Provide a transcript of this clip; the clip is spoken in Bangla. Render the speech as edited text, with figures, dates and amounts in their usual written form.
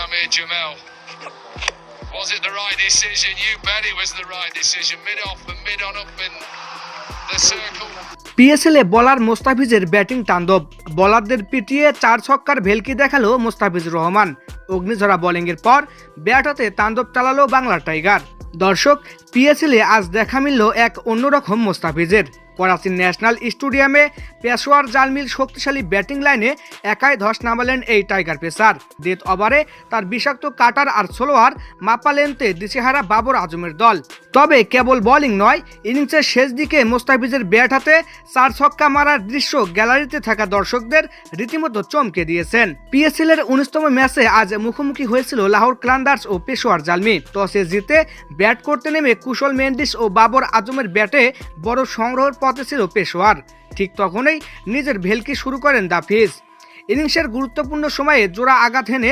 Shamir Jamil. Was it the right decision? You bet it was the right decision. Mid off and mid on up in the circle. পিএসএলে বলার মোস্তাফিজের ব্যাটিং তাণ্ডব, বলারদের পিটিয়ে 4 ছক্কার ভেলকি দেখালো মোস্তাফিজুর রহমান। অগ্নিঝরা বোলিংয়ের পর ব্যাট হাতে তাণ্ডব চালালো বাংলার টাইগার। দর্শক, পিএসএলে আজ দেখা মিলল এক অন্যরকম মোস্তাফিজের। করাচির ন্যাশনাল স্টেডিয়ামে পেশোয়ার জালমিল শক্তিশালী ব্যাটিং লাইনে একাই ধস নামালেন এই টাইগার পেসার। ডেথ ওভারে তার বিষাক্ত কাটার আর স্লোয়ার মাপালেনতে দিশেহারা বাবর আজমের দল। তবে কেবল বোলিং নয়, ইনিংসের শেষ দিকে মোস্তাফিজের ব্যাট হাতে 4 ছক্কা মারার দৃশ্য গ্যালারিতে থাকা দর্শকদের রীতিমতো চমকে দিয়েছেন। পিএসএল এর 19তম ম্যাচে আজ মুখোমুখি হয়েছিল লাহোর ক্লান্ডার্স ও পেশোয়ার জালমি। টসে জিতে ব্যাট করতে নেমে কুশল মেন্ডিস ও বাবর আজমের ব্যাটে বড় সংগ্রহের পথে ছিল পেশোয়ার। ঠিক তখনই নিজের ভেলকি শুরু করেন দাফিজ। ইনিংসের গুরুত্বপূর্ণ সময়ে জোড়া আঘাত হেনে